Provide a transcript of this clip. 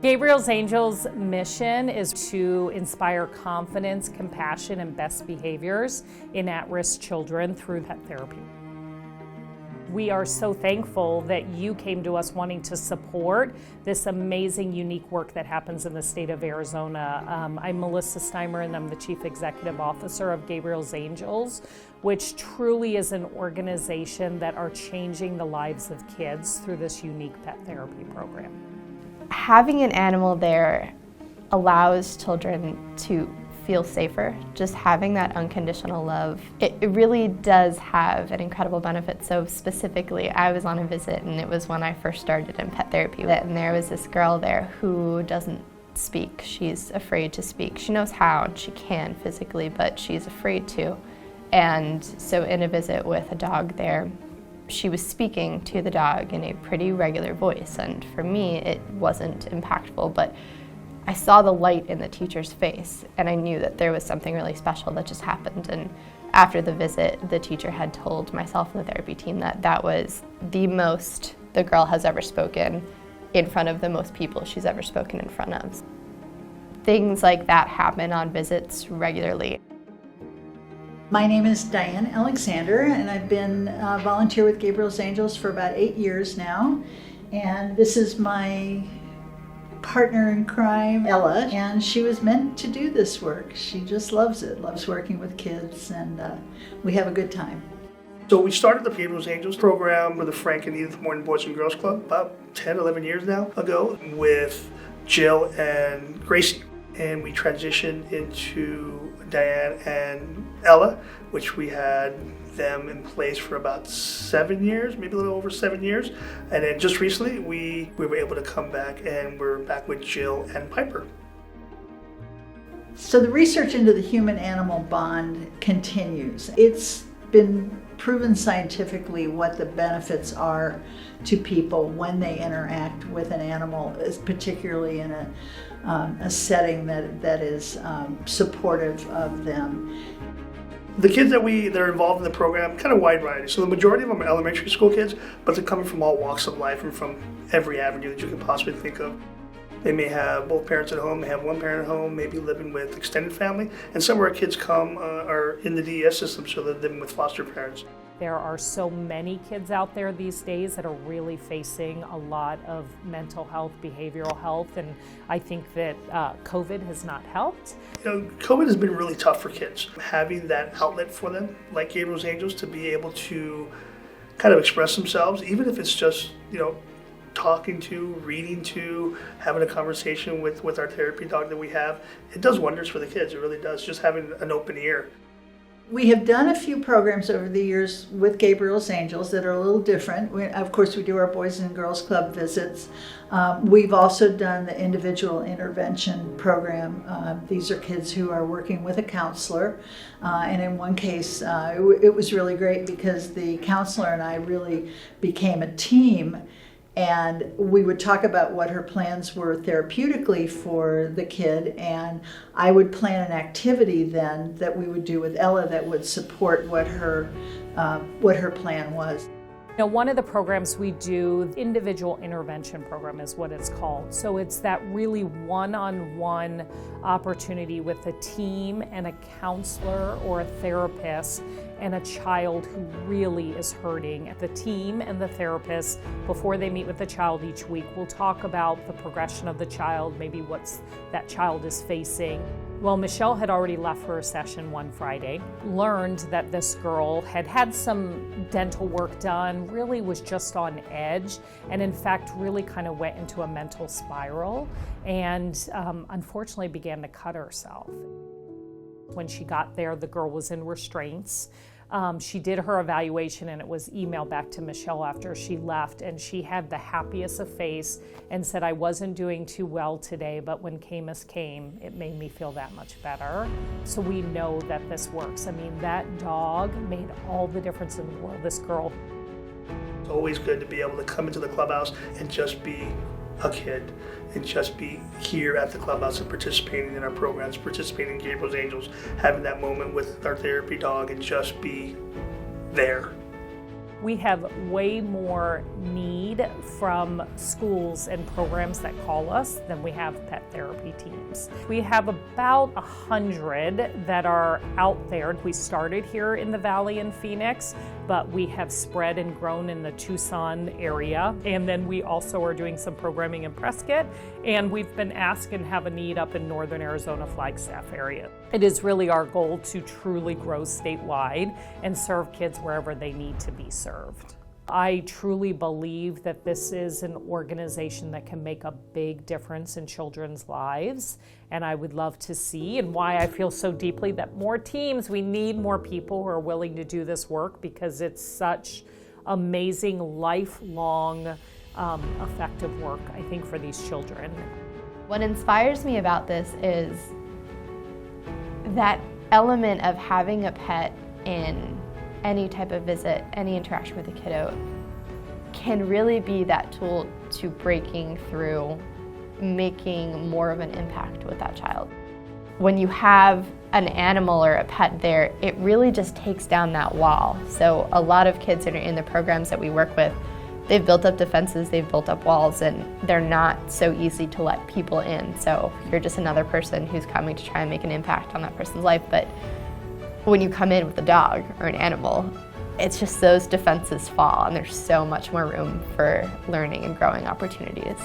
Gabriel's Angels' mission is to inspire confidence, compassion, and best behaviors in at-risk children through pet therapy. We are so thankful that you came to us wanting to support this amazing, unique work that happens in the state of Arizona. I'm Melissa Steimer, and I'm the Chief Executive Officer of Gabriel's Angels, which truly is an organization that are changing the lives of kids through this unique pet therapy program. Having an animal there allows children to feel safer. Just having that unconditional love, it really does have an incredible benefit. So specifically, I was on a visit, and it was when I first started in pet therapy, and there was this girl there who doesn't speak. She's afraid to speak. She knows how, and she can physically, but she's afraid to. And so in a visit with a dog there, she was speaking to the dog in a pretty regular voice, and for me it wasn't impactful, but I saw the light in the teacher's face, and I knew that there was something really special that just happened. And after the visit, the teacher had told myself and the therapy team that that was the most the girl has ever spoken in front of the most people she's ever spoken in front of. Things like that happen on visits regularly. My name is Dianne Alexander, and I've been a volunteer with Gabriel's Angels for about 8 years now. And this is my partner in crime, Ella, and she was meant to do this work. She just loves it, loves working with kids, and we have a good time. So we started the Gabriel's Angels program with the Frank and Edith Morton Boys and Girls Club about 10, 11 years now ago with Jill and Gracie. And we transitioned into Dianne and Ella, which we had them in place for about 7 years, maybe a little over 7 years. And then just recently, we were able to come back, and we're back with Jill and Piper. So the research into the human-animal bond continues. It's been proven scientifically what the benefits are to people when they interact with an animal, particularly in a setting that is supportive of them. The kids that are involved in the program, kind of wide variety. So the majority of them are elementary school kids, but they're coming from all walks of life and from every avenue that you can possibly think of. They may have both parents at home, they have one parent at home, maybe living with extended family, and some of our kids come are in the DES system, so they're living with foster parents. There are so many kids out there these days that are really facing a lot of mental health, behavioral health, and I think that COVID has not helped. You know, COVID has been really tough for kids. Having that outlet for them, like Gabriel's Angels, to be able to kind of express themselves, even if it's just, talking to, reading to, having a conversation with our therapy dog that we have, it does wonders for the kids. It really does, just having an open ear. We have done a few programs over the years with Gabriel's Angels that are a little different. Of course, we do our Boys and Girls Club visits. We've also done the individual intervention program. These are kids who are working with a counselor. And in one case, it was really great because the counselor and I really became a team. And we would talk about what her plans were therapeutically for the kid, and I would plan an activity then that we would do with Ella that would support what her plan was. One of the programs we do, individual intervention program is what it's called. So it's that really one-on-one opportunity with a team and a counselor or a therapist and a child who really is hurting. The team and the therapist, before they meet with the child each week, will talk about the progression of the child, maybe what that child is facing. Well, Michelle had already left for a session one Friday, learned that this girl had had some dental work done, really was just on edge, and in fact really kind of went into a mental spiral, and unfortunately began to cut herself. When she got there, the girl was in restraints. She did her evaluation, and it was emailed back to Michelle after she left, and she had the happiest of face and said, "I wasn't doing too well today, but when Camus came, it made me feel that much better." So we know that this works. I mean, that dog made all the difference in the world. This girl. It's always good to be able to come into the clubhouse and just be a kid and just be here at the clubhouse and participating in our programs, participating in Gabriel's Angels, having that moment with our therapy dog and just be there. We have way more need from schools and programs that call us than we have pet therapy teams. We have about 100 that are out there. We started here in the Valley in Phoenix, but we have spread and grown in the Tucson area. And then we also are doing some programming in Prescott, and we've been asked and have a need up in Northern Arizona Flagstaff area. It is really our goal to truly grow statewide and serve kids wherever they need to be served. I truly believe that this is an organization that can make a big difference in children's lives, and I would love to see, and why I feel so deeply, that more teams, we need more people who are willing to do this work, because it's such amazing, lifelong, effective work, I think, for these children. What inspires me about this is that element of having a pet in any type of visit, any interaction with a kiddo, can really be that tool to breaking through, making more of an impact with that child. When you have an animal or a pet there, it really just takes down that wall. So a lot of kids that are in the programs that we work with, they've built up defenses, they've built up walls, and they're not so easy to let people in. So you're just another person who's coming to try and make an impact on that person's life. But when you come in with a dog or an animal, it's just those defenses fall, and there's so much more room for learning and growing opportunities.